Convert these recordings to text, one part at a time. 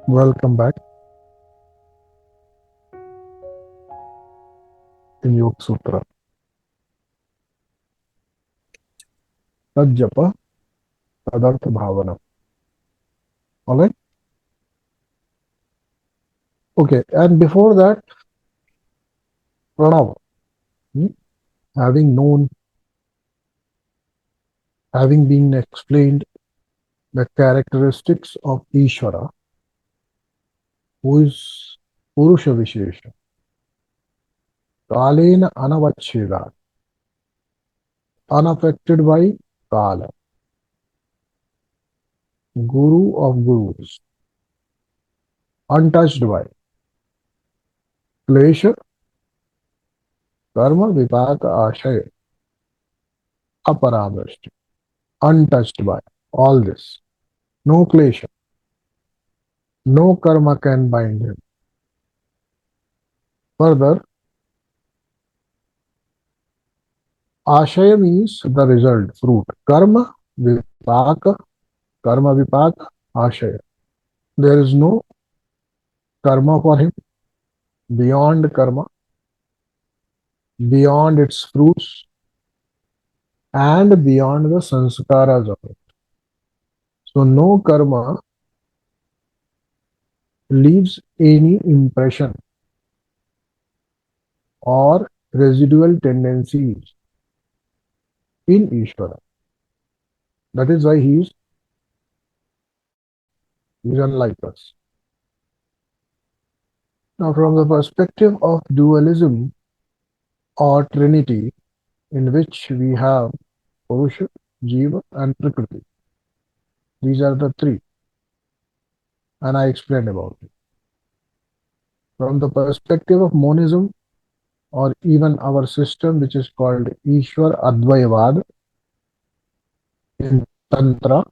Welcome back in Yoga Sutra. Tajjapa Tadartha Bhavana. Alright? Okay, and before that, Pranava. Hmm? Having known, having been explained the characteristics of Ishvara, who is Purusha Vishesha, Kalena Anavacheda, unaffected by Kala, Guru of Gurus, untouched by Klesha, Karma, Vipaka, Ashaya, Aparadashti, untouched by all this. No Klesha, no karma can bind him. Further, Ashaya means the result, fruit. Karma vipaka, Ashaya. There is no karma for him beyond karma, beyond its fruits, and beyond the sanskaras of it. So no karma leaves any impression or residual tendencies in Ishvara. That is why he is unlike us. Now, from the perspective of dualism or trinity, in which we have Purusha, Jiva, and Prakriti. These are the three, and I explained about it. From the perspective of monism, or even our system, which is called Ishwar Advayavad in Tantra,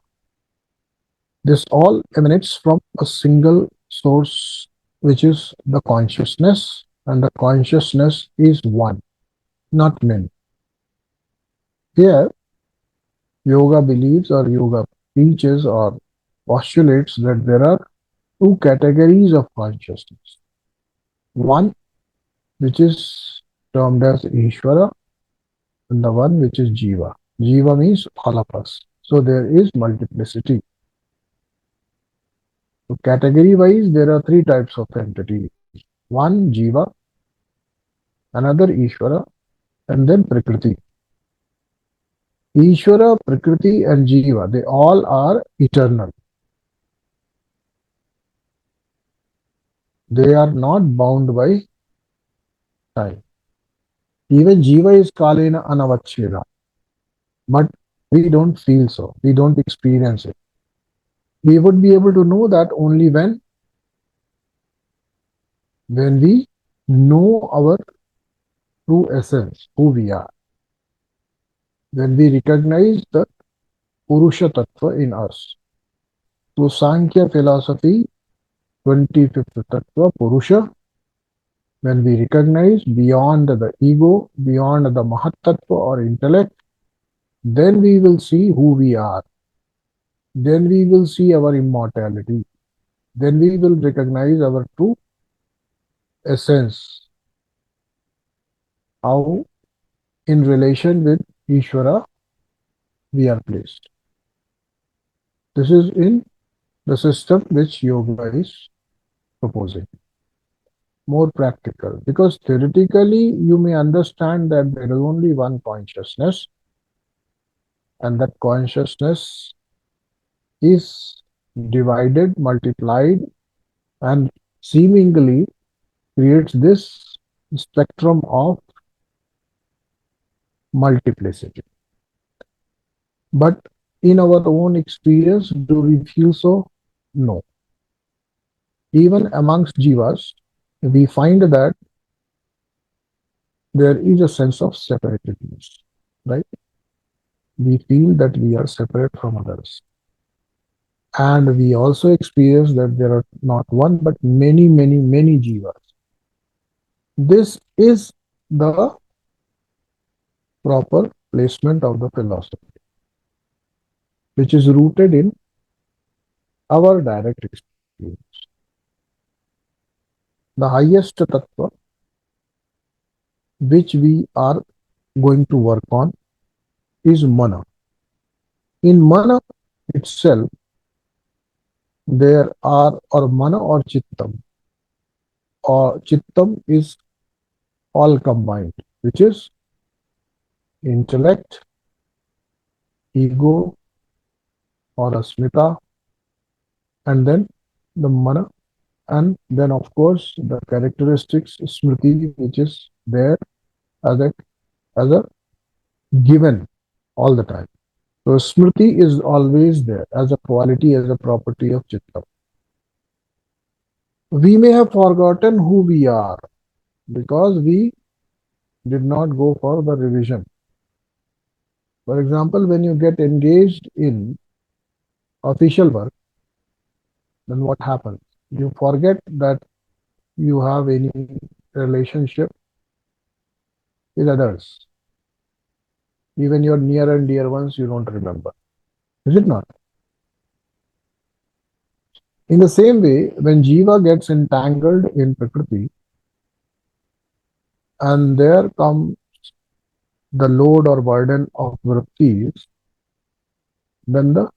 this all emanates from a single source, which is the consciousness, and the consciousness is one, not many. Here, yoga believes or yoga teaches or postulates that there are two categories of consciousness. One which is termed as Ishvara, and the one which is Jiva. Jiva means all of us. So there is multiplicity. So category wise, there are three types of entities. One Jiva, another Ishvara, and then Prakriti. Ishvara, Prakriti, and Jiva, they all are eternal. They are not bound by time. Even Jiva is Kalena Anavacheda, but we don't feel so. We don't experience it. We would be able to know that only when we know our true essence, who we are. When we recognize the Purusha Tattva in us. So Sankhya philosophy, 25th Tattva, Purusha, when we recognize beyond the ego, beyond the Mahat Tattva or intellect, then we will see who we are. Then we will see our immortality. Then we will recognize our true essence. How in relation with Ishvara we are placed. This is in the system which yoga is proposing. More practical, because theoretically you may understand that there is only one consciousness, and that consciousness is divided, multiplied, and seemingly creates this spectrum of multiplicity. But in our own experience, do we feel so? No. Even amongst jivas, we find that there is a sense of separatedness, right? We feel that we are separate from others. And we also experience that there are not one, but many, many, many jivas. This is the proper placement of the philosophy, which is rooted in our direct experience. The highest tattva which we are going to work on is mana. In mana itself, there are or mana or chittam, or chittam is all combined, which is intellect, ego or asmita, and then the mana, and then of course the characteristics smriti, which is there as a given all the time. So smriti is always there as a quality, as a property of chitta. We may have forgotten who we are because we did not go for the revision. For example, when you get engaged in official work, then what happens? You forget that you have any relationship with others. Even your near and dear ones, you don't remember. Is it not? In the same way, when Jiva gets entangled in Prakriti, and there comes the load or burden of vrittis, then the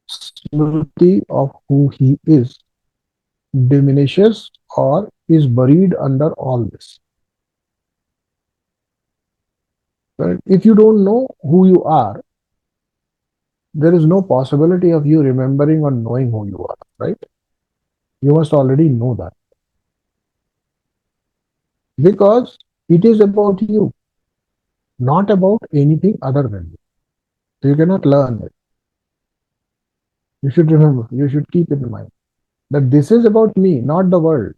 smriti of who he is diminishes or is buried under all this. Right? If you don't know who you are, there is no possibility of you remembering or knowing who you are, right? You must already know that because it is about you, not about anything other than you. So you cannot learn it. You should remember, you should keep it in mind that this is about me, not the world.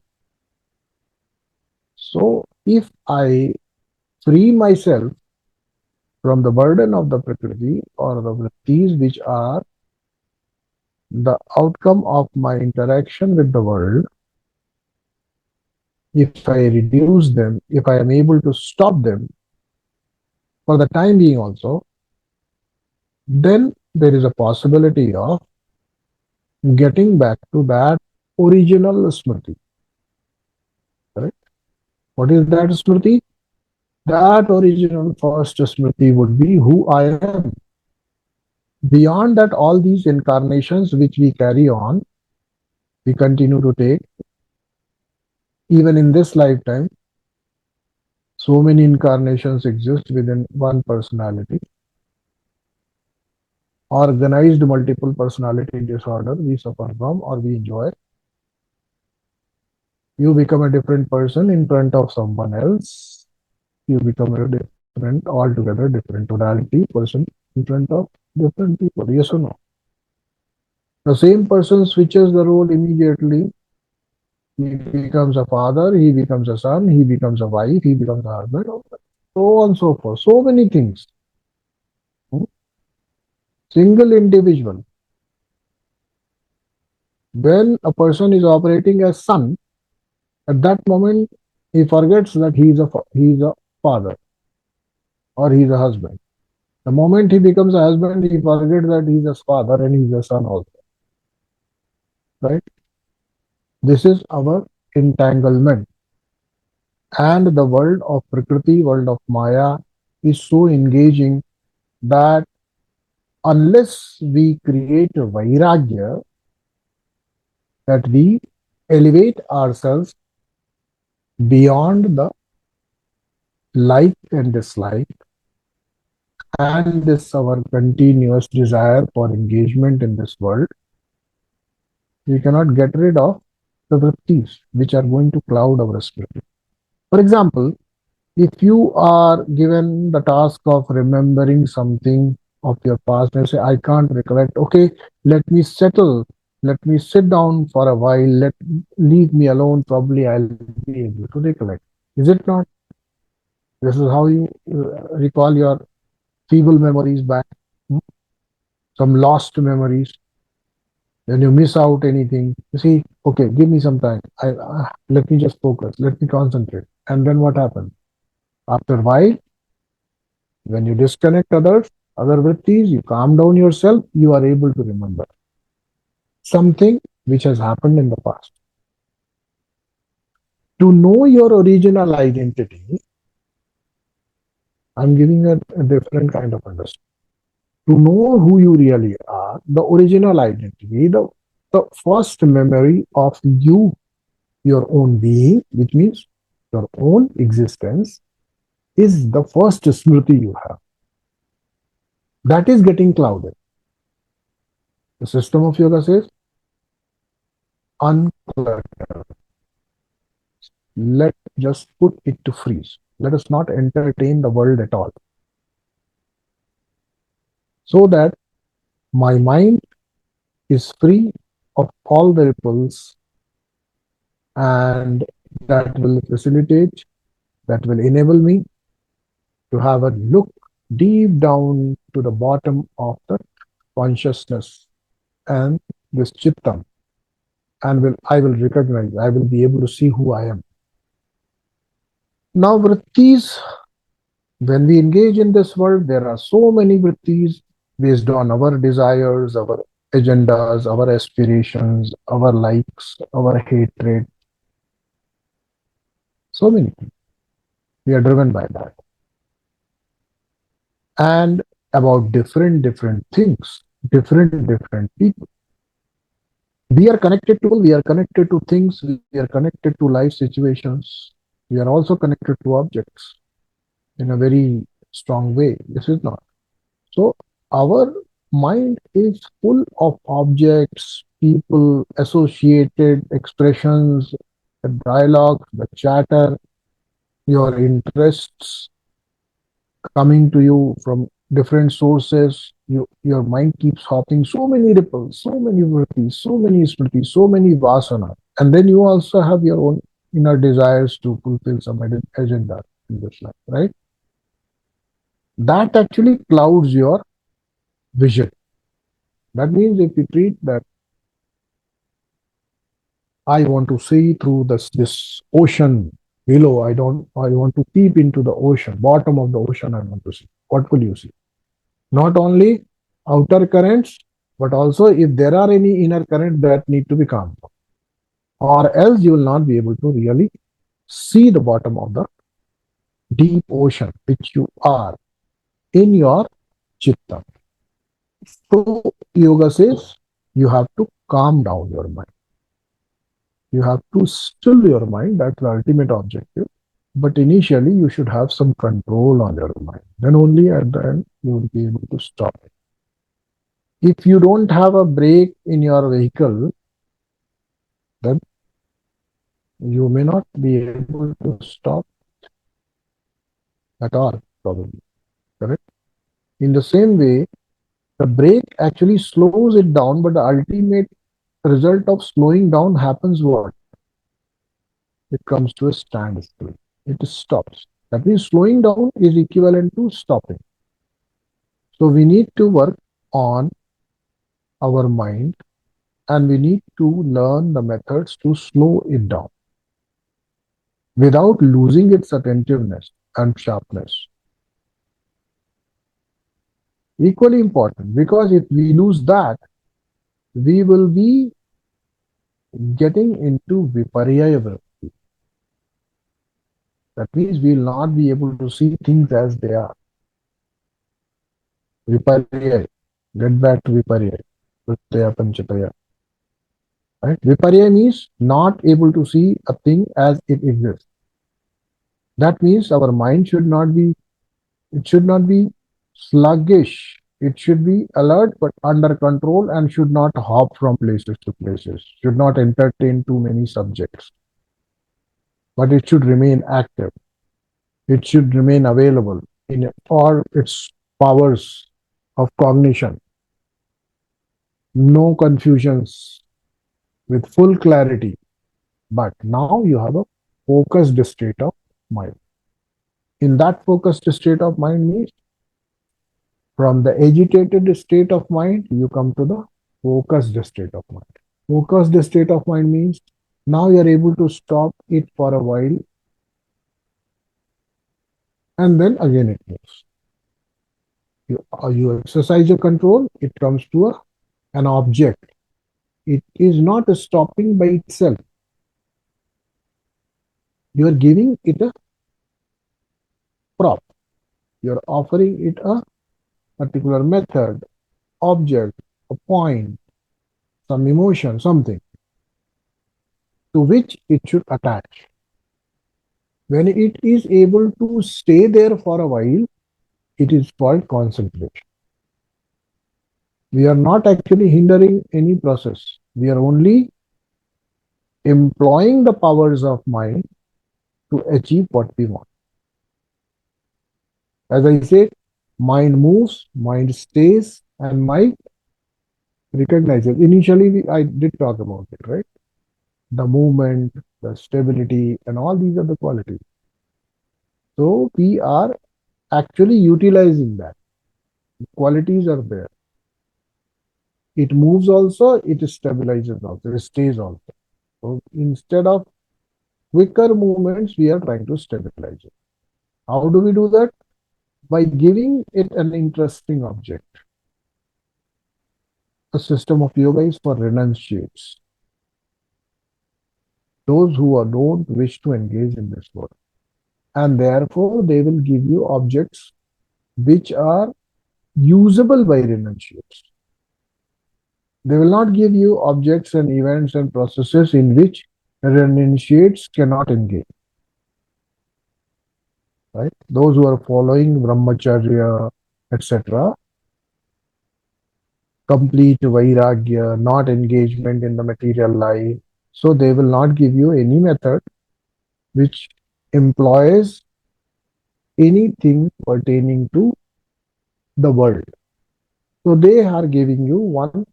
So if I free myself from the burden of the Prakriti or the vrittis which are the outcome of my interaction with the world, if I reduce them, if I am able to stop them for the time being also, then there is a possibility of getting back to that original smriti. Correct? What is that smriti? That original first smriti would be who I am. Beyond that, all these incarnations which we carry on, we continue to take, even in this lifetime, so many incarnations exist within one personality. Organized multiple personality disorder we suffer from or we enjoy. You become a different person in front of someone else. You become a different, altogether different tonality person in front of different people. Yes or no? The same person switches the role immediately. He becomes a father, he becomes a son, he becomes a wife, he becomes a husband, so on and so forth. So many things. Single individual. When a person is operating as son, at that moment he forgets that he is a father or he is a husband. The moment he becomes a husband, he forgets that he is a father and he is a son also. Right? This is our entanglement. And the world of Prakriti, world of Maya is so engaging that unless we create a vairagya, that we elevate ourselves beyond the like and dislike and this our continuous desire for engagement in this world, we cannot get rid of the vrittis which are going to cloud our spirit. For example, if you are given the task of remembering something of your past and say, I can't recollect, okay, let me settle, let me sit down for a while, leave me alone, probably I'll be able to recollect. Is it not? This is how you recall your feeble memories back, hmm? Some lost memories. When you miss out anything, you see, okay, give me some time. Let me just focus, let me concentrate. And then what happens? After a while, when you disconnect other vrittis, you calm down yourself, you are able to remember something which has happened in the past. To know your original identity, I'm giving a different kind of understanding. To know who you really are, the original identity, the first memory of you, your own being, which means your own existence, is the first smriti you have. That is getting clouded. The system of yoga says, unclutter. Let just put it to freeze. Let us not entertain the world at all. So that my mind is free of all the ripples, and that will facilitate, that will enable me to have a look deep down to the bottom of the consciousness and this chittam, and I will recognize, I will be able to see who I am. Now, vrittis, when we engage in this world, there are so many vrittis based on our desires, our agendas, our aspirations, our likes, our hatred. So many. We are driven by that. And about different things, different people. We are connected to people, we are connected to things, we are connected to life situations. We are also connected to objects in a very strong way. This is not. So our mind is full of objects, people, associated expressions, the dialogue, the chatter, your interests coming to you from different sources. Your mind keeps hopping so many ripples, so many vrittis, so many smritis, so many vasana. And then you also have your own inner desires to fulfill some agenda in this life, right? That actually clouds your vision. That means if you treat that, I want to see through this ocean below, I want to peep into the ocean, bottom of the ocean, I want to see. What will you see? Not only outer currents, but also if there are any inner currents that need to be calmed, or else you will not be able to really see the bottom of the deep ocean which you are in your chitta. So yoga says you have to calm down your mind. You have to still your mind. That's the ultimate objective. But initially, you should have some control on your mind. Then only at the end, you will be able to stop it. If you don't have a brake in your vehicle, then you may not be able to stop at all, probably. Correct? In the same way, the brake actually slows it down, but the ultimate result of slowing down happens what? It comes to a standstill. It stops. That means slowing down is equivalent to stopping. So we need to work on our mind, and we need to learn the methods to slow it down without losing its attentiveness and sharpness. Equally important, because if we lose that, we will be getting into viparya vritti. That means we will not be able to see things as they are. Viparya. Get back to viparya. Vrittaya panchataya. Right? Viparya means not able to see a thing as it exists. That means our mind should not be, it should not be sluggish. It should be alert but under control, and should not hop from places to places, should not entertain too many subjects. But it should remain active. It should remain available in all its powers of cognition. No confusions, with full clarity. But now you have a focused state of mind. In that focused state of mind means, from the agitated state of mind, you come to the focused state of mind. Focused state of mind means now you are able to stop it for a while, and then again it moves. You exercise your control, it comes to an object. It is not stopping by itself. You are giving it a prop. You are offering it a particular method, object, a point, some emotion, something to which it should attach. When it is able to stay there for a while, it is called concentration. We are not actually hindering any process. We are only employing the powers of mind to achieve what we want. As I said, mind moves, mind stays, and mind recognizes. Initially, I did talk about it, right? The movement, the stability, and all these are the qualities. So we are actually utilizing that. Qualities are there. It moves also, it stabilizes also, it stays also. So instead of quicker movements, we are trying to stabilize it. How do we do that? By giving it an interesting object. A system of yoga is for renunciates, those who don't wish to engage in this world. And therefore, they will give you objects which are usable by renunciates. They will not give you objects and events and processes in which renunciates cannot engage. Right? Those who are following brahmacharya, etc., complete vairagya, not engagement in the material life. So they will not give you any method which employs anything pertaining to the world. So they are giving you one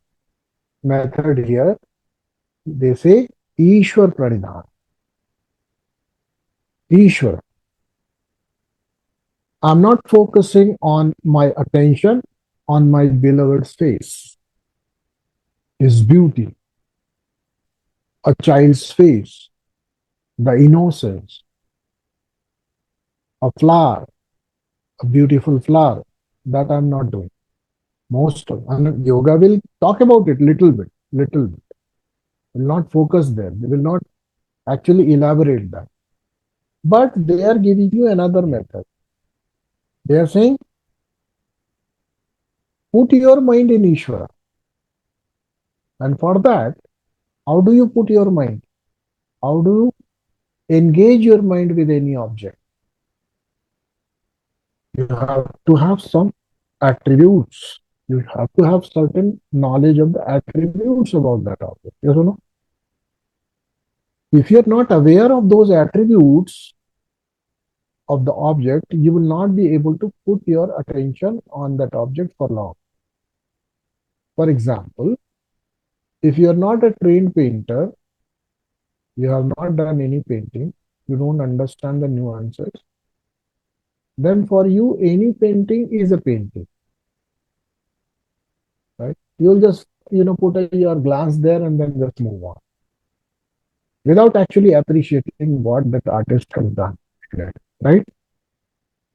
method here. They say Ishwar Pranidhan. Ishwar. I'm not focusing on my attention on my beloved's face, his beauty, a child's face, the innocence, a flower, a beautiful flower. That I'm not doing. Most of and yoga will talk about it little bit. Will not focus there. They will not actually elaborate that. But they are giving you another method. They are saying, put your mind in Ishvara. And for that, how do you put your mind? How do you engage your mind with any object? You have to have some attributes. You have to have certain knowledge of the attributes about that object. Yes or no? If you're not aware of those attributes of the object, you will not be able to put your attention on that object for long. For example, if you are not a trained painter, you have not done any painting, you don't understand the nuances, then for you, any painting is a painting, right? You'll just, put your glass there and then just move on without actually appreciating what that artist has done, right?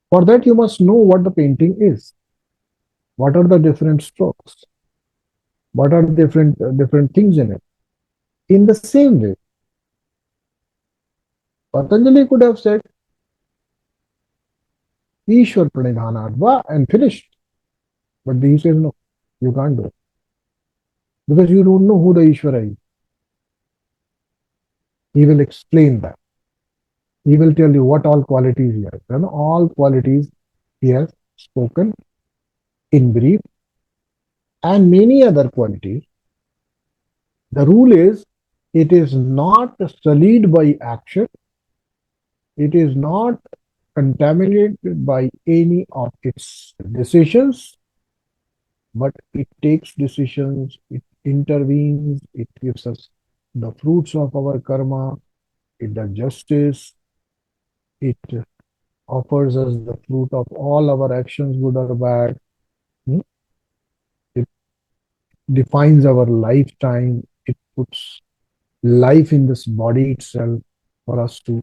For that, you must know what the painting is. What are the different strokes? What are the different things in it? In the same way, Patanjali could have said, Ishwar Pranidhanadva and finished. But he says, no, you can't do it. Because you don't know who the Ishwara is. He will explain that. He will tell you what all qualities he has. And all qualities he has spoken in brief and many other qualities. The rule is, it is not sullied by action. It is not contaminated by any of its decisions, but it takes decisions, it intervenes, it gives us the fruits of our karma, it does justice, it offers us the fruit of all our actions, good or bad. It defines our lifetime, it puts life in this body itself for us to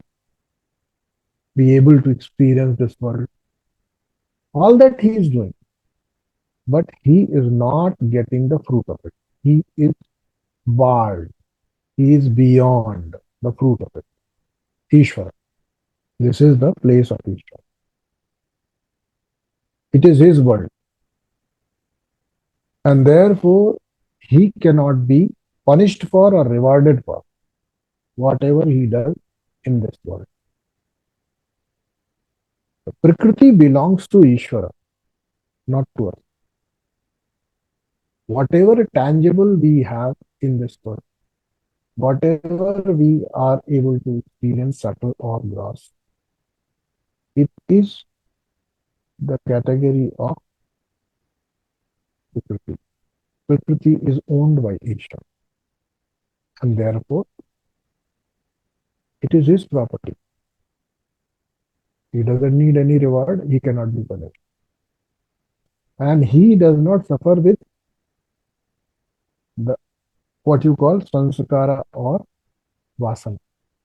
be able to experience this world. All that he is doing, but he is not getting the fruit of it. He is barred. He is beyond the fruit of it. Ishvara. This is the place of Ishvara. It is his world, and therefore he cannot be punished for or rewarded for whatever he does in this world. The Prakriti belongs to Ishvara, not to us. Whatever tangible we have in this world, whatever we are able to experience, subtle or gross, it is the category of Prakriti. Prakriti is owned by Ishvara, and therefore it is his property. He doesn't need any reward, he cannot be punished. And he does not suffer with the what you call sanskara or vasana.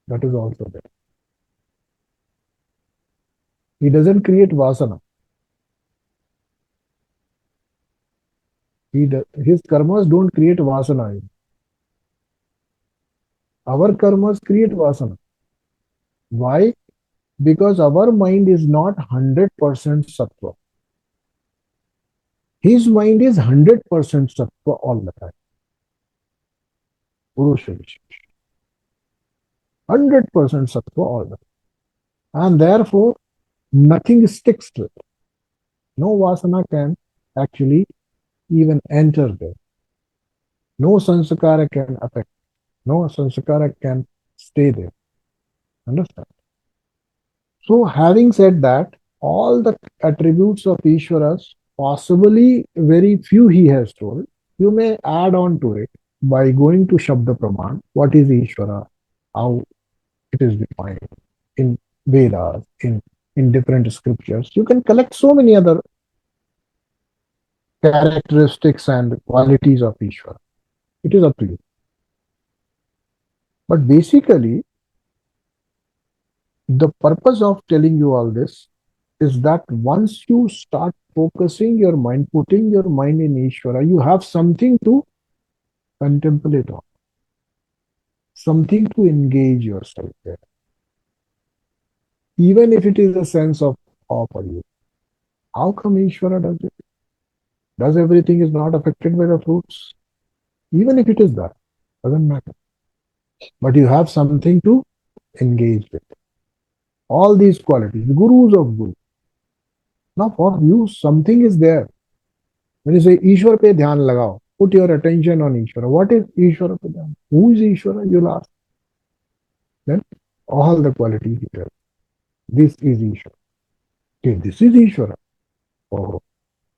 That is also there. He doesn't create vasana. His karmas don't create vasana. Our karmas create vasana. Why? Because our mind is not 100% sattva. His mind is 100% sattva all the time. Purusha Vishesh. 100% sattva all the time. And therefore, nothing sticks to it. No vasana can actually even enter there. No sanskara can affect. No sanskara can stay there. Understand? So, having said that, all the attributes of Ishwaras, possibly very few he has told, you may add on to it by going to Shabda Praman. What is Ishvara? How it is defined in Vedas, in different scriptures. You can collect so many other characteristics and qualities of Ishvara. It is up to you. But basically, the purpose of telling you all this is that once you start focusing your mind, putting your mind in Ishvara, you have something to contemplate on, something to engage yourself there. Even if it is a sense of awe for you. How come Ishvara does it? Does everything is not affected by the fruits? Even if it is that, doesn't matter. But you have something to engage with. All these qualities, the gurus of Guru. Now for you, something is there. When you say Ishwar pe dhyan lagao, put your attention on Ishwara. What is Ishwara pe dhyan? Who is Ishwara? You'll ask. Then all the qualities you tell. This is Ishwara. Okay, this is Ishwara. Oh,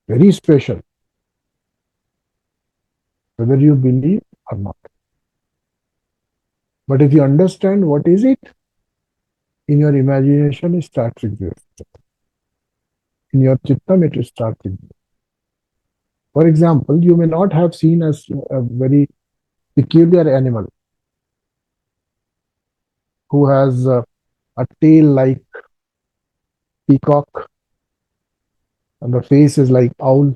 very special. Whether you believe or not. But if you understand what is it, in your imagination it starts existing. In your chittam it starts existing. For example, you may not have seen a very peculiar animal who has a tail like peacock and the face is like owl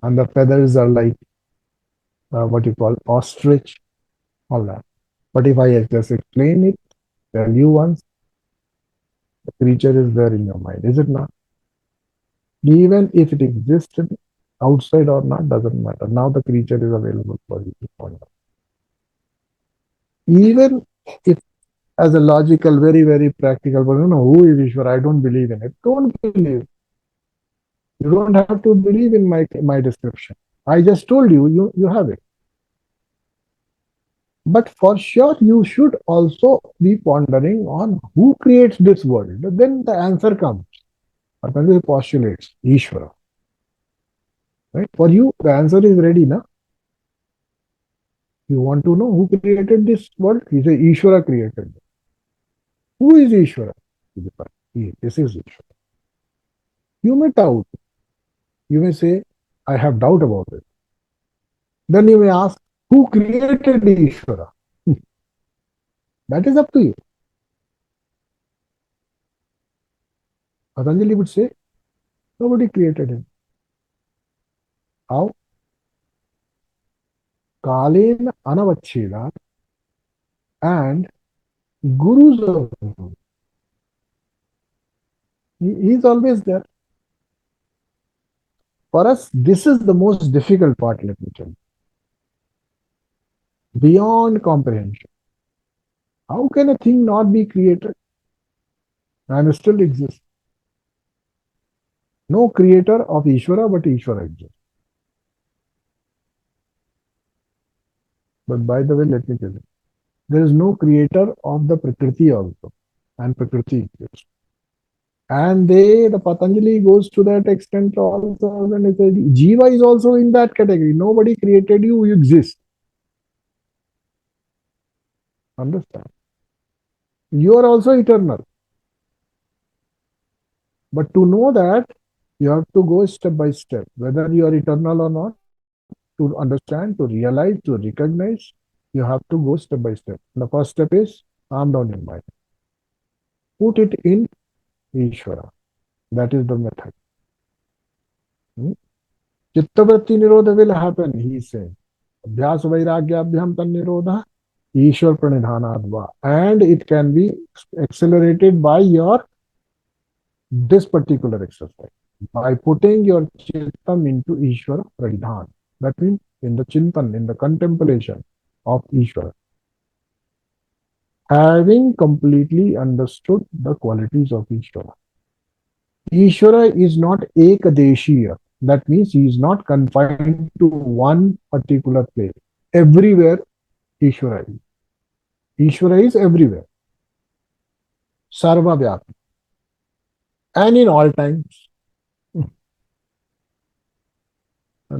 and the feathers are like what you call ostrich, all that. But if I just explain it, tell you once, the creature is there in your mind, is it not? Even if it existed outside or not, doesn't matter. Now the creature is available for you to find out. Even if as a logical, very, very practical person, no, who is Ishwar? I don't believe in it. Don't believe. You don't have to believe in my description. I just told you, you have it. But for sure, you should also be pondering on who creates this world. Then the answer comes. Patanjali postulates Ishvara. Right? For you, the answer is ready, na? You want to know who created this world? He says Ishvara created it. Who is Ishvara? This is Ishvara. You may doubt. You may say, I have doubt about it. Then you may ask, who created Ishvara? That is up to you. Patanjali would say, nobody created him. How? Kalena anavacheda, and Guru's available. He's always there. For us, this is the most difficult part, let me tell you. Beyond comprehension. How can a thing not be created and still exist? No creator of Ishvara, but Ishvara exists. But by the way, let me tell you, there is no creator of the Prakriti also, and Prakriti exists. And the Patanjali goes to that extent also, and it says, Jiva is also in that category. Nobody created you, you exist. Understand? You are also eternal. But to know that, you have to go step by step, whether you are eternal or not, to understand, to realize, to recognize, you have to go step by step. The first step is calm down your mind. Put it in Ishvara. That is the method. Hmm? Chittavritti nirodha will happen, he is saying. Abhyas vairagyabhyam tan nirodha Ishwar pranidhanadva. And it can be accelerated by your this particular exercise. By putting your chittam into Ishwara pranidhan. That means in the chintan, in the contemplation of Ishwara. Having completely understood the qualities of Ishvara. Ishvara is not ekadeshiya. That means he is not confined to one particular place. Everywhere Ishvara is. Ishvara is everywhere. Sarva Vyapi. And in all times.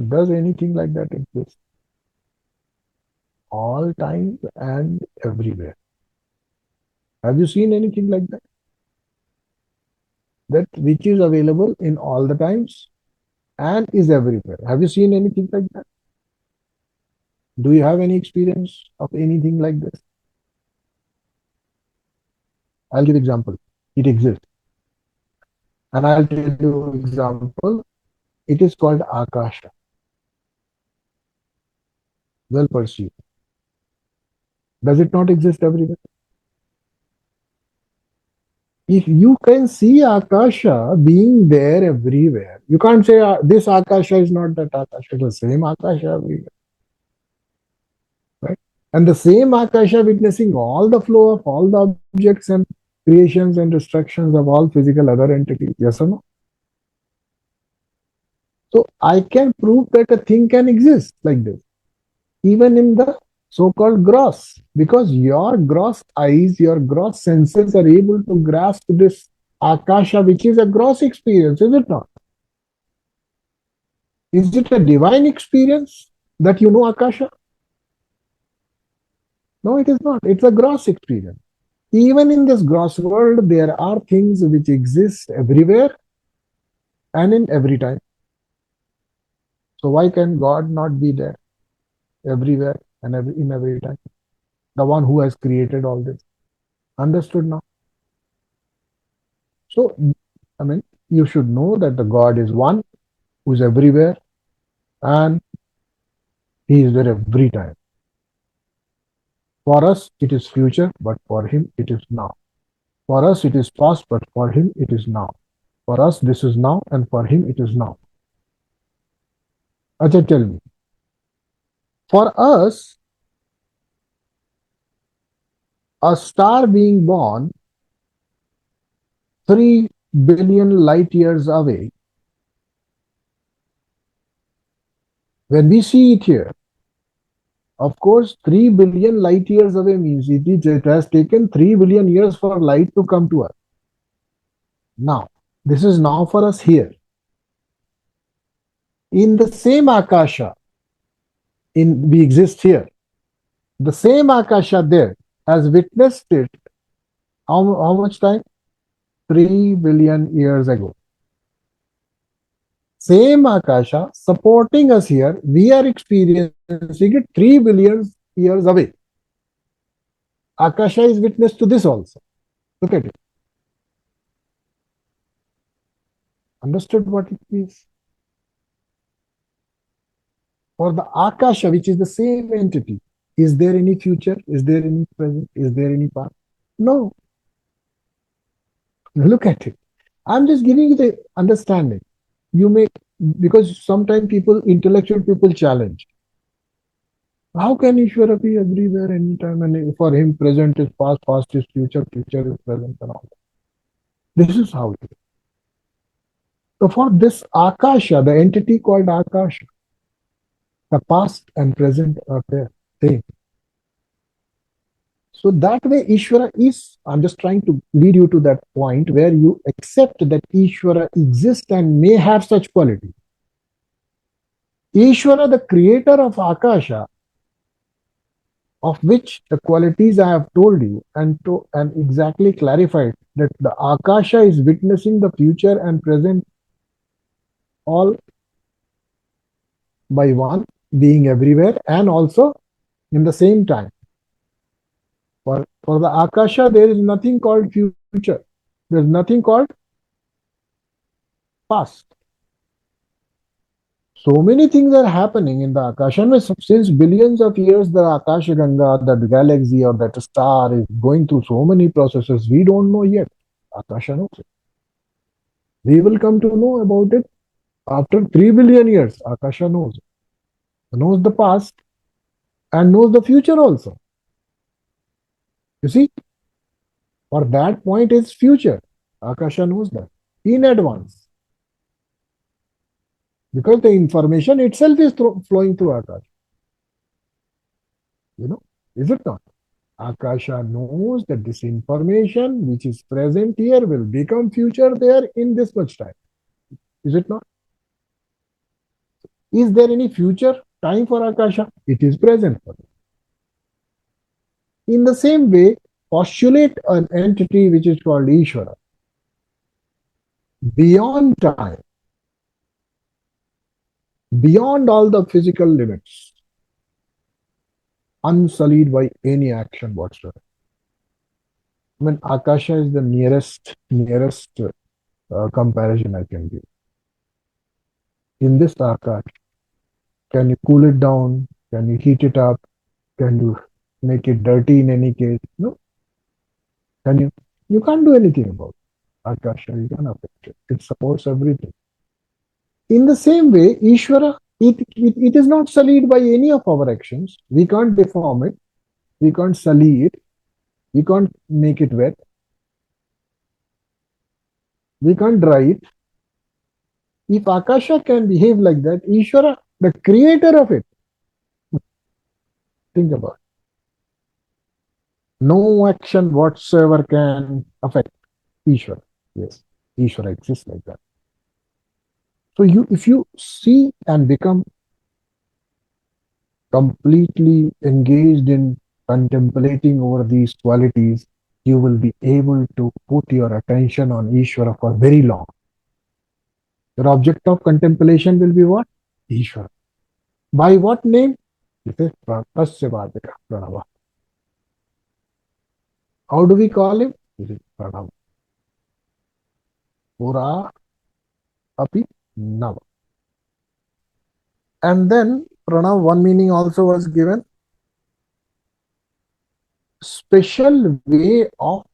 Does anything like that exist? All times and everywhere. Have you seen anything like that? That which is available in all the times and is everywhere. Have you seen anything like that? Do you have any experience of anything like this? I'll give example. It exists. And I'll tell you example. It is called Akasha. Well perceived. Does it not exist everywhere? If you can see Akasha being there everywhere, you can't say this Akasha is not that Akasha. It's the same Akasha everywhere. Right? And the same Akasha witnessing all the flow of all the objects and creations and destructions of all physical other entities. Yes or no? So I can prove that a thing can exist like this, even in the so-called gross, because your gross eyes, your gross senses are able to grasp this Akasha, which is a gross experience, is it not? Is it a divine experience that you know Akasha? No, it is not. It's a gross experience. Even in this gross world, there are things which exist everywhere and in every time. So why can God not be there everywhere and in every time? The one who has created all this. Understood now? So, I mean, you should know that the God is one who is everywhere and he is there every time. For us, it is future, but for him, it is now. For us, it is past, but for him, it is now. For us, this is now, and for him, it is now. Acha, tell me. For us, a star being born 3 billion light years away, when we see it here, of course, 3 billion light years away means it has taken 3 billion years for light to come to us. Now, this is now for us here. In the same Akasha, we exist here. The same Akasha there has witnessed it how much time? 3 billion years ago. Same Akasha supporting us here, we are experiencing it 3 billion years away. Akasha is witness to this also. Look at it. Understood what it means? For the Akasha, which is the same entity, is there any future? Is there any present? Is there any past? No, look at it. I'm just giving you the understanding. You may, because sometimes people, intellectual people challenge. How can Ishvara be everywhere anytime? And for him, present is past, past is future, future is present, and all. This is how it is. So for this Akasha, the entity called Akasha, the past and present are there. Same. So that way, Ishvara is, I'm just trying to lead you to that point where you accept that Ishvara exists and may have such quality. Ishvara, the creator of Akasha, of which the qualities I have told you and exactly clarified that the Akasha is witnessing the future and present all by one, being everywhere and also in the same time. For the Akasha, there is nothing called future. There is nothing called past. So many things are happening in the Akasha. And since billions of years, the Akasha Ganga, that galaxy or that star is going through so many processes, we don't know yet. Akasha knows it. We will come to know about it after 3 billion years. Akasha knows it. Knows the past and knows the future also. You see, for that point is future. Akasha knows that in advance because the information itself is flowing through Akasha. Is it not? Akasha knows that this information which is present here will become future there in this much time. Is it not? Is there any future time for Akasha? It is present for it. In the same way, postulate an entity which is called Ishvara beyond time, beyond all the physical limits, unsullied by any action whatsoever. I mean, Akasha is the nearest comparison I can give. In this Akash, can you cool it down? Can you heat it up? Can you make it dirty in any case? No. Can you? You can't do anything about it. Akasha, you can affect it. It supports everything. In the same way, Ishvara, it is not sullied by any of our actions. We can't deform it. We can't sully it. We can't make it wet. We can't dry it. If Akasha can behave like that, Ishvara, the creator of it, think about it. No action whatsoever can affect Ishvara. Yes, Ishvara exists like that. So if you see and become completely engaged in contemplating over these qualities, you will be able to put your attention on Ishvara for very long. Your object of contemplation will be what? Ishvara. By what name? It is Pranava. How do we call him? It is Pranava. Pura api Nava. And then Pranav, one meaning also was given. Special way of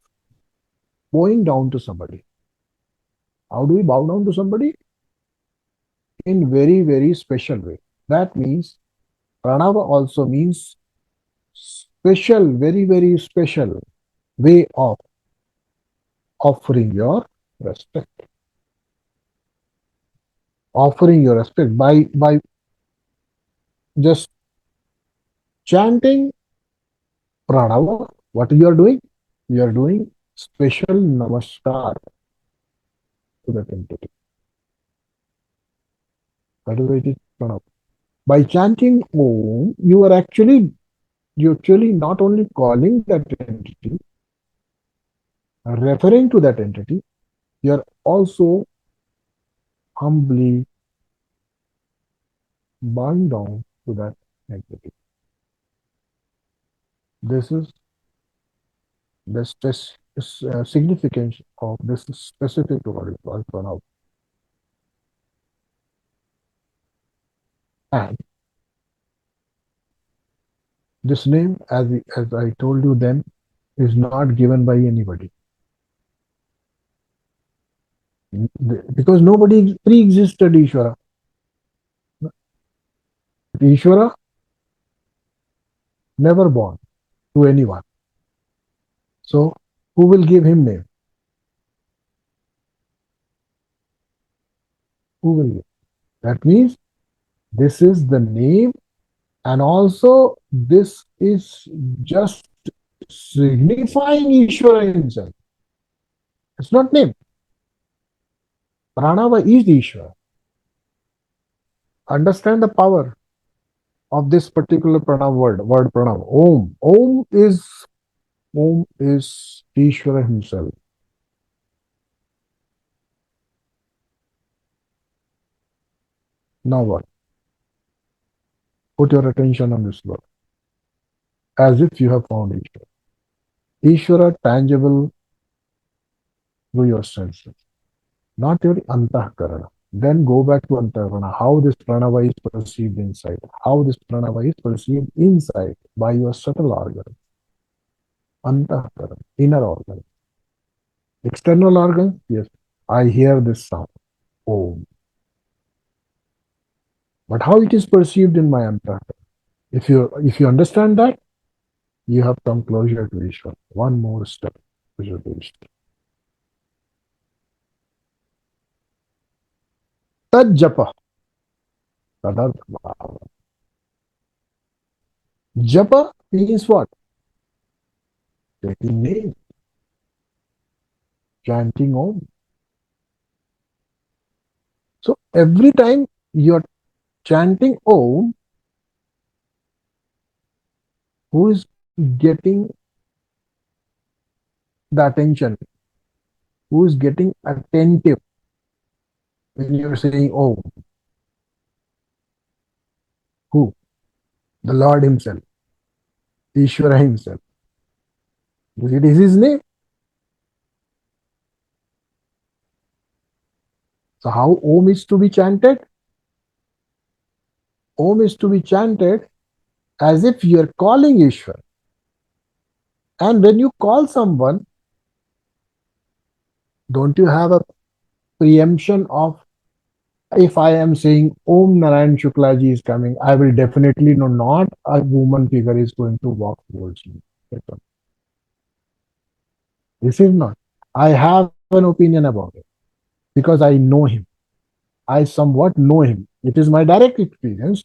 bowing down to somebody. How do we bow down to somebody? In very, very special way. That means Pranava also means special, very, very special way of offering your respect. Offering your respect by just chanting Pranava. What you are doing? You are doing special namaskar to that entity. That is why it is Pranava. By chanting Om, you actually not only calling that entity, referring to that entity, you are also humbly bowing down to that entity. This is the significance of this specific word called Pranava. And this name, as I told you then, is not given by anybody. Because nobody pre-existed Ishvara. Ishvara never born to anyone. So who will give him name? Who will give? That means this is the name, and also this is just signifying Ishvara himself. It's not name. Pranava is Ishvara. Understand the power of this particular Pranav word Pranav. Om. Om is Ishvara himself. Now what? Put your attention on this word. As if you have found Ishvara. Ishvara tangible through your senses, not your antahkarana. Then go back to antahkarana, how this pranava is perceived inside, how this pranava is perceived inside by your subtle organ, antahkarana, inner organ. External organ, yes, I hear this sound, Om. But how it is perceived in my antahkarana? If you understand that, you have come closer to Ishvara. One more step closer to Ishvara. Tad japa. Tadartha bhava. Japa means what? Taking name, chanting Om. So every time you're chanting Om, who is getting the attention? Who is getting attentive when you're saying Om? Who? The Lord himself, Ishvara himself. It is his name. So how Om is to be chanted? Om is to be chanted as if you're calling Ishvara. And when you call someone, don't you have a preemption of, if I am saying Om Narayan Shukla ji is coming, I will definitely know not a woman figure is going to walk towards me. This is not. I have an opinion about it because I know him. I somewhat know him. It is my direct experience.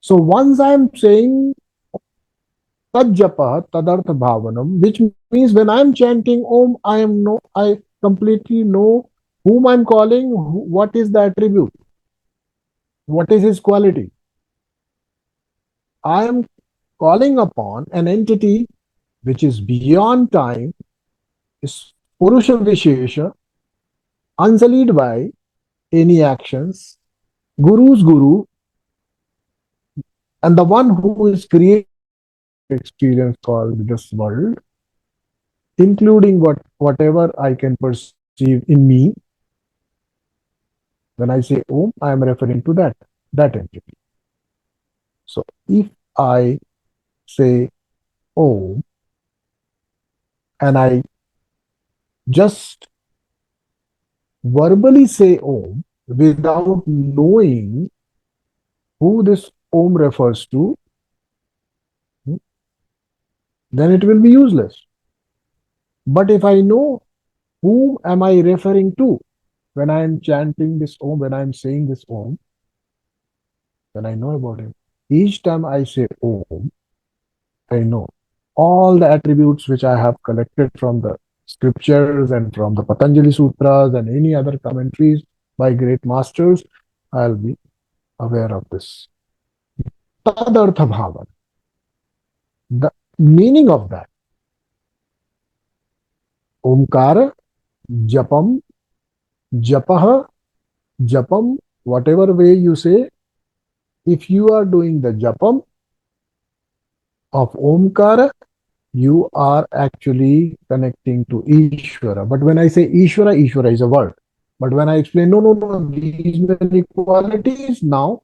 So once I am saying Tad japa tadartha bhavanam, which means when I am chanting Om, I completely know whom I am calling, what is the attribute, what is his quality. I am calling upon an entity which is beyond time, is Purusha Vishesha, unsullied by any actions, Guru's Guru, and the one who is creating experience called this world, including whatever I can perceive in me. When I say Om, I am referring to that entity. So if I say Om and I just verbally say Om without knowing who this Om refers to, then it will be useless. But if I know whom am I referring to when I am chanting this Om, when I am saying this Om, then I know about him. Each time I say Om, I know all the attributes which I have collected from the scriptures and from the Patanjali Sutras and any other commentaries by great masters. I'll be aware of this. Tadartha bhava. The meaning of that. Omkara, japam, japaha, japam, whatever way you say, if you are doing the japam of Omkara, you are actually connecting to Ishvara. But when I say Ishvara, Ishvara is a word. But when I explain, no, these many qualities, now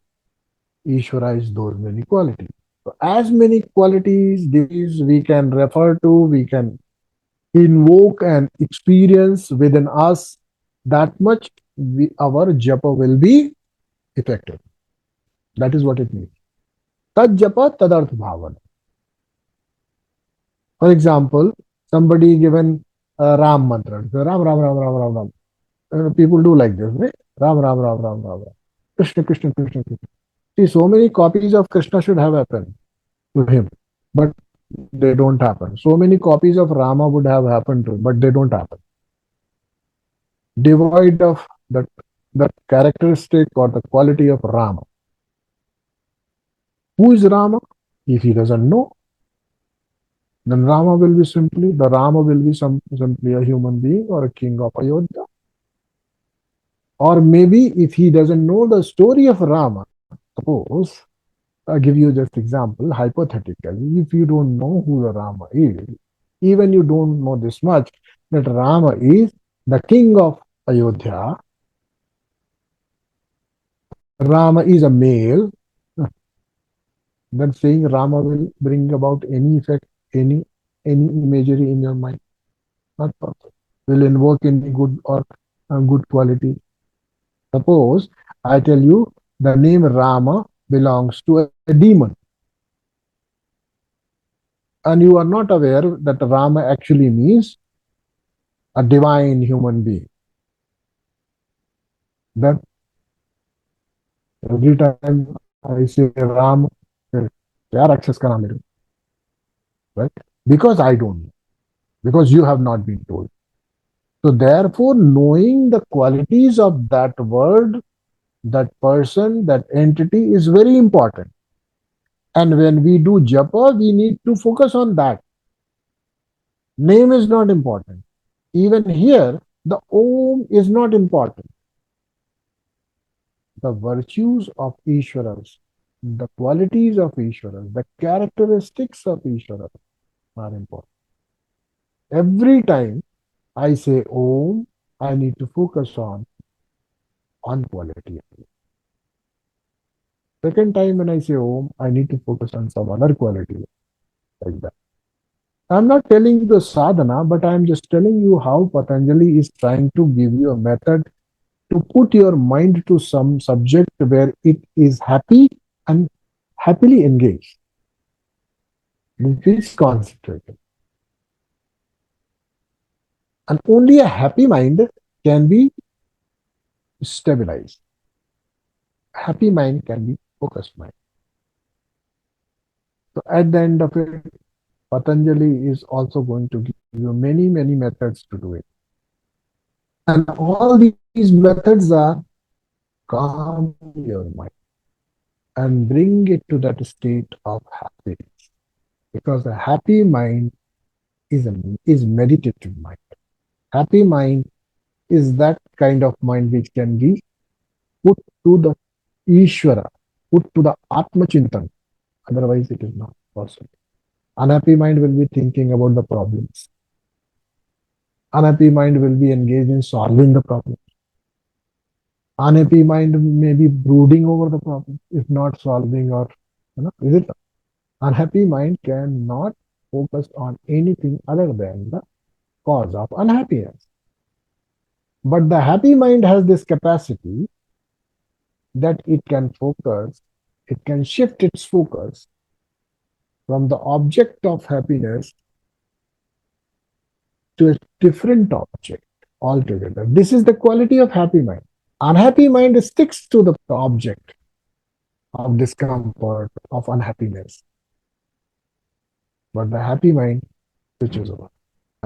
Ishvara is those many qualities. So as many qualities these we can refer to, we can invoke and experience within us, that much our japa will be effective. That is what it means. Tad japa tadarth bhavan. For example, somebody given Ram mantra. So Ram, Ram, Ram, Ram, Ram, Ram. People do like this, right? Ram, Ram, Ram, Ram, Ram, Ram. Krishna, Krishna, Krishna, Krishna. See, so many copies of Krishna should have happened to him, but they don't happen. So many copies of Rama would have happened to him, but they don't happen. Devoid of that characteristic or the quality of Rama. Who is Rama? If he doesn't know, then Rama will be simply the Rama will be simply a human being or a king of Ayodhya. Or maybe if he doesn't know the story of Rama, suppose I give you just example hypothetically, if you don't know who the Rama is, even you don't know this much that Rama is the king of Ayodhya, Rama is a male, then saying Rama will bring about any effect, any imagery in your mind. Not possible. Will invoke any good or good quality. Suppose I tell you the name Rama belongs to a demon, and you are not aware that Rama actually means a divine human being. Then every time I say Ram, क्या राक्षस का नाम है, right? Because I don't know, because you have not been told. So therefore, knowing the qualities of that word, that person, that entity is very important. And when we do japa, we need to focus on that. Name is not important. Even here, the Om is not important. The virtues of Ishwaras, the qualities of Ishwaras, the characteristics of Ishwaras are important. Every time I say Om, I need to focus on quality. Second time when I say Om, I need to focus on some other quality like that. I'm not telling you the sadhana, but I'm just telling you how Patanjali is trying to give you a method to put your mind to some subject where it is happy and happily engaged. It is concentrated. And only a happy mind can be stabilized. Happy mind can be focused mind. So at the end of it, Patanjali is also going to give you many, many methods to do it. And all these methods are calm your mind and bring it to that state of happiness. Because a happy mind is meditative mind. Happy mind is that kind of mind which can be put to the Ishvara, put to the Atma Chintan. Otherwise, it is not possible. Unhappy mind will be thinking about the problems. Unhappy mind will be engaged in solving the problem. Unhappy mind may be brooding over the problem, if not solving or, is it? Unhappy mind cannot focus on anything other than the cause of unhappiness. But the happy mind has this capacity that it can focus, it can shift its focus from the object of happiness to a different object altogether. This is the quality of happy mind. Unhappy mind sticks to the object of discomfort, of unhappiness. But the happy mind switches over.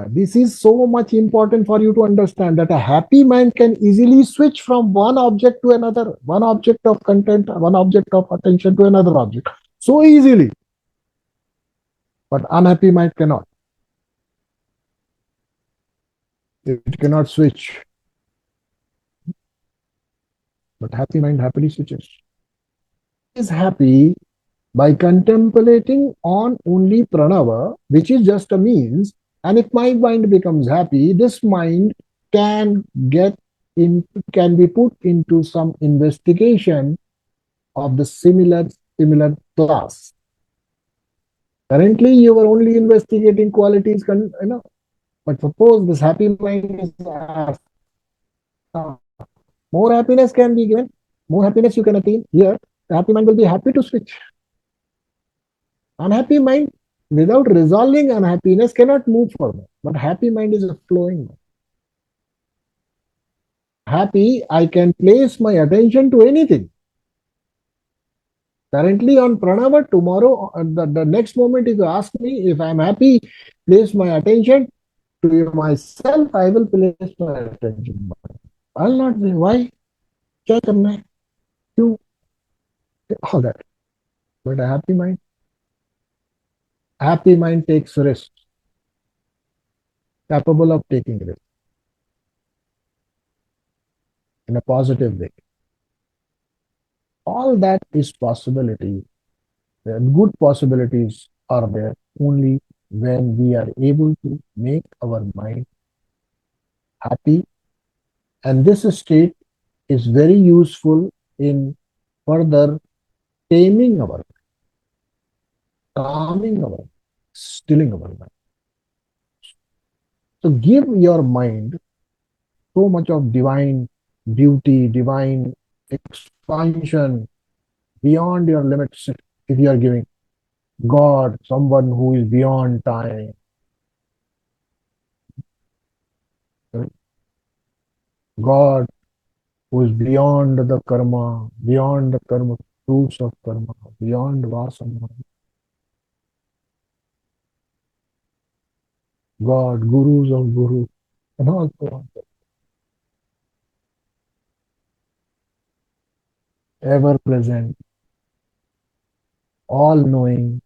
This is so much important for you to understand that a happy mind can easily switch from one object to another, one object of content, one object of attention to another object. So easily. But unhappy mind cannot. It cannot switch. But happy mind happily switches. Is happy by contemplating on only Pranava, which is just a means. And if my mind becomes happy, this mind can can be put into some investigation of the similar class. Currently, you are only investigating qualities, But suppose this happy mind is asked, more happiness can be given, more happiness you can attain. Here, the happy mind will be happy to switch. Unhappy mind, without resolving unhappiness, cannot move forward. But happy mind is a flowing mind. Happy, I can place my attention to anything. Currently on Pranava, tomorrow, the next moment, if you ask me if I'm happy, place my attention to myself, I will place my attention. I'll not say, why? क्या करना है? क्यों? All that. But happy mind takes risk, capable of taking risk in a positive way. All that is possibility. The good possibilities are there only when we are able to make our mind happy. And this state is very useful in further taming our, calming our, stilling our mind. So give your mind so much of divine beauty, divine expansion beyond your limits. If you are giving God, someone who is beyond time, God who is beyond the karma, fruits of karma, beyond vasana, God, gurus of gurus, and all so on. Ever present, all knowing,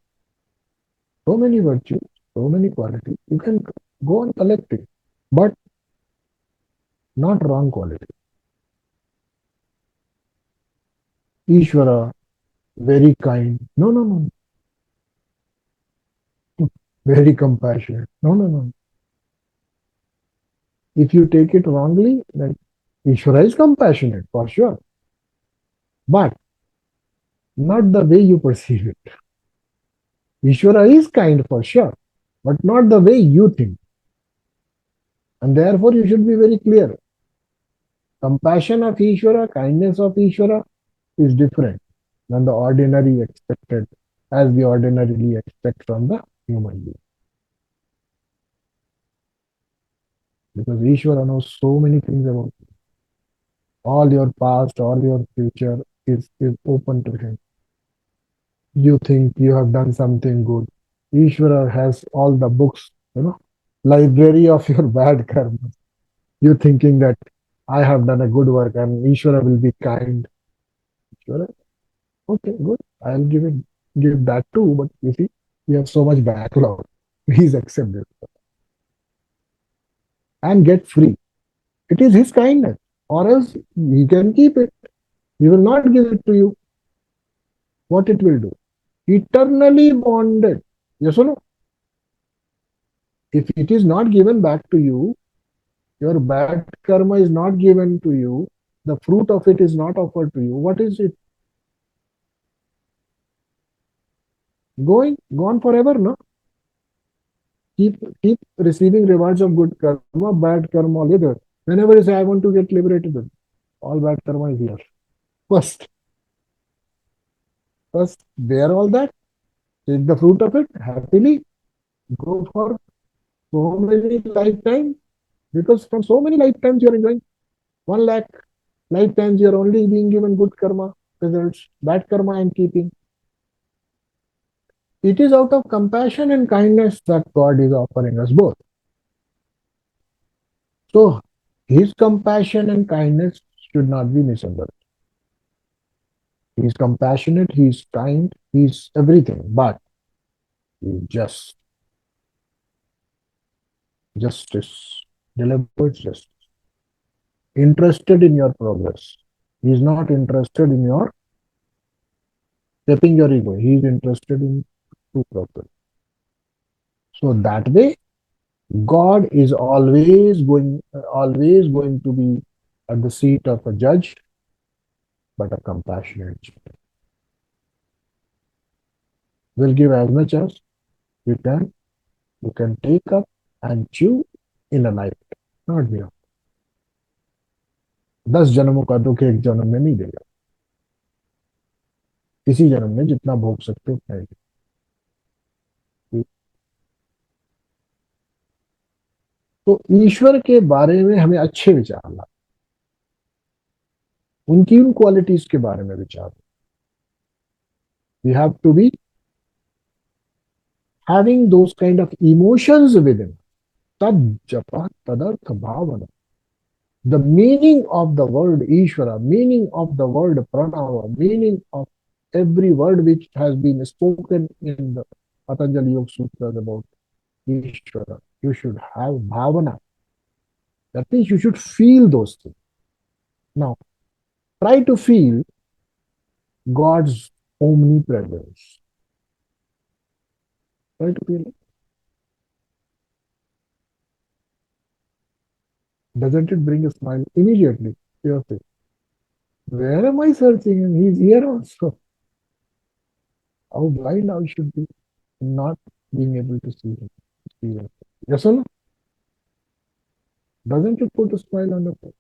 so many virtues, so many qualities. You can go on collecting, but not wrong quality. Ishvara, very kind. No, no, no. Very compassionate. No, no, no. If you take it wrongly, then Ishvara is compassionate for sure, but not the way you perceive it. Ishvara is kind for sure, but not the way you think. And therefore, you should be very clear. Compassion of Ishvara, kindness of Ishvara is different than the ordinary expected, as we ordinarily expect from the human being. Because Ishvara knows so many things about you. All your past, all your future is open to him. You think you have done something good. Ishvara has all the books, library of your bad karma. You thinking that I have done a good work and Ishvara will be kind. Ishvara, okay, good. I'll give that too. But you see, you have so much backlog. Please accept it and get free. It is his kindness, or else he can keep it. He will not give it to you. What it will do? Eternally bonded. Yes or no? If it is not given back to you, your bad karma is not given to you, the fruit of it is not offered to you, what is it? Gone forever, no? Keep receiving rewards of good karma, bad karma later. Whenever you say, I want to get liberated, all bad karma is here. First, bear all that, take the fruit of it happily, go for so many lifetimes, because from so many lifetimes you are enjoying 1 lakh lifetimes, you are only being given good karma results, bad karma and keeping. It is out of compassion and kindness that God is offering us both. So, His compassion and kindness should not be misunderstood. He is compassionate, He is kind, He is everything, but He is just. Justice, deliberate justice. Interested in your progress. He is not interested in your stepping your ego. He is interested in true progress. So that way, God is always going to be at the seat of a judge, but a compassionate judge. Will give as much as you can take up and chew, in a life, not beyond. 10 जन्मों का दुख एक जन्म में नहीं देगा, इसी जन्म में जितना भोग सकते हो खाएंगे। तो ईश्वर के बारे में हमें अच्छे विचार ला, उनकी उन क्वालिटीज के बारे में विचार। We have to be having those kind of emotions within. तद जप तदर्थ भावना। The meaning of the word Ishvara, meaning of the word Pranava, meaning of every word which has been spoken in the Patanjali Yoga Sutras about Ishvara, you should have bhavana. That means you should feel those things. Now, try to feel God's omnipresence. Try to feel it. Doesn't it bring a smile immediately to your face? Where am I searching him? He's here also. How blind I should be, not being able to see him. See him. Yes or no? Doesn't it put a smile on the face?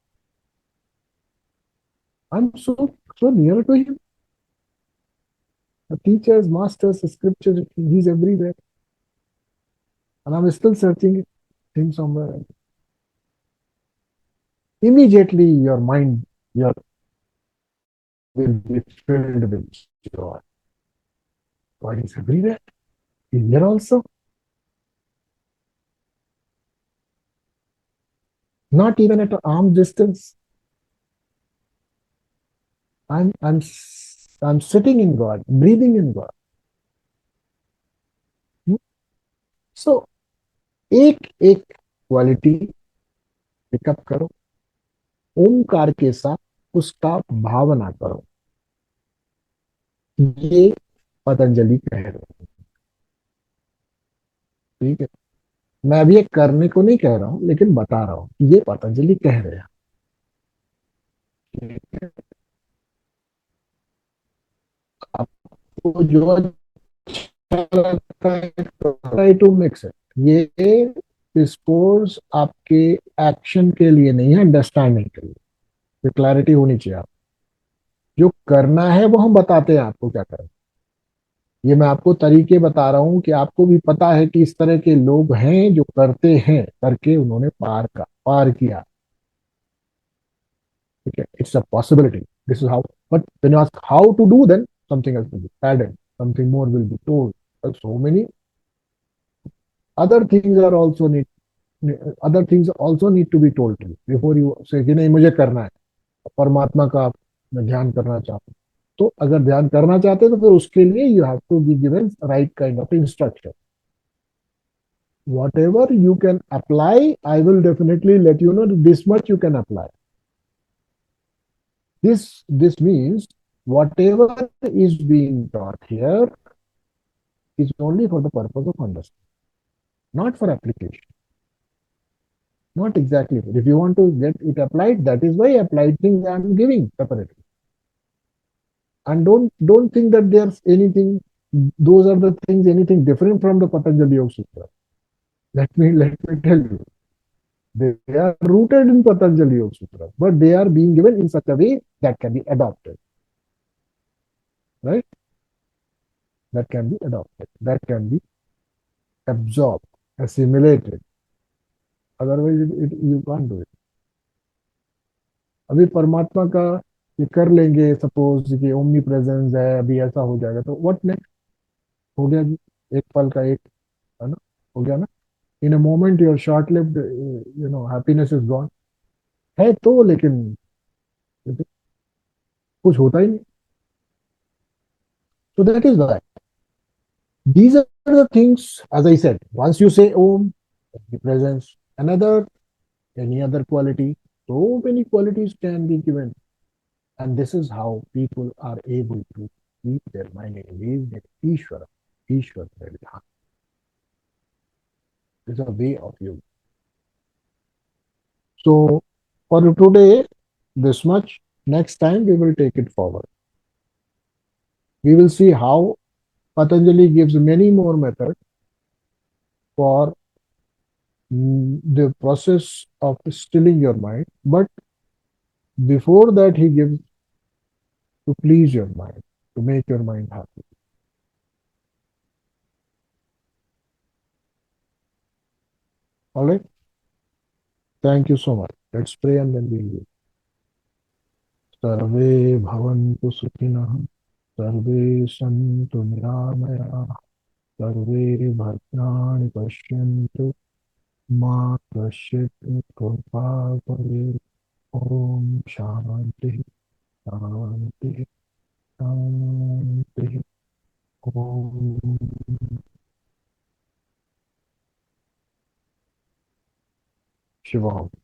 I'm so near to him. The teachers, masters, the scriptures, he's everywhere. And I'm still searching him somewhere else. Immediately your mind, your will be filled with joy. God is everywhere. He's here also. Not even at an arm's distance. I'm sitting in God, breathing in God. So एक एक quality pickup करो, ओमकार के साथ उसका भावना करो। ये पतंजलि कह रहे हैं। ठीक है, मैं अभी ये करने को नहीं कह रहा हूं, लेकिन बता रहा हूं ये पतंजलि कह रहे हैं। आपको जो अच्छा लगता है ट्राई टू मिक्स इट। ये डिस्कोर्स आपके एक्शन के लिए नहीं है, अंडरस्टैंडिंग के लिए। तो क्लैरिटी होनी चाहिए। आप जो करना है वो हम बताते हैं आपको क्या करना। ये मैं आपको तरीके बता रहा हूं कि आपको भी पता है कि इस तरह के लोग हैं जो करते हैं, करके उन्होंने पार किया। ठीक है, it's a possibility. This is how. But when you ask how to do, then something else will be added, something more will be told. So many other things are also need other things also need to be told to you before you say कि नहीं मुझे करना है परमात्मा का मैं ध्यान करना चाहता हूँ। तो अगर ध्यान करना चाहते हैं तो फिर उसके लिए you have to be given right kind of instruction. whatever you can apply, I will definitely let you know this much you can apply. This means whatever is being taught here is only for the purpose of understanding, not for application. Not exactly. But if you want to get it applied, that is why applied things I am giving separately. And don't think that there's anything. Those are the things anything different from the Patanjali Yoga Sutra. Let me tell you, they are rooted in Patanjali Yoga Sutra, but they are being given in such a way that can be adopted. Right? That can be adopted. That can be absorbed, assimilated. Otherwise, you can't do it. अभी परमात्मा का ये कर लेंगे, suppose कि omni presence है, अभी ऐसा हो जाएगा तो व्हाट नेक्स्ट। हो गया जी, एक पल का एक, है ना, हो गया ना। In a moment your short lived happiness is gone. है तो लेकिन कुछ होता ही नहीं। तो that is why these are the things, as I said, once you say om, the presence, another, any other quality, so many qualities can be given. And this is how people are able to keep their mind engaged in Ishvara. Ishvara Dhyan. It's a way of yoga. So for today, this much. Next time we will take it forward. We will see how Patanjali gives many more methods for the process of stilling your mind. But before that, he gives to please your mind, to make your mind happy. All right. Thank you so much. Let's pray and then we'll. सर्वे भवन्तु सुखिनः सर्वे सन्तु निरामयाः सर्वे भद्राणि पश्यन्तु मा कश्चित् दुःखभाग् भवेत् ॐ शान्तिः शान्तिः शान्तिः ॐ शिवम्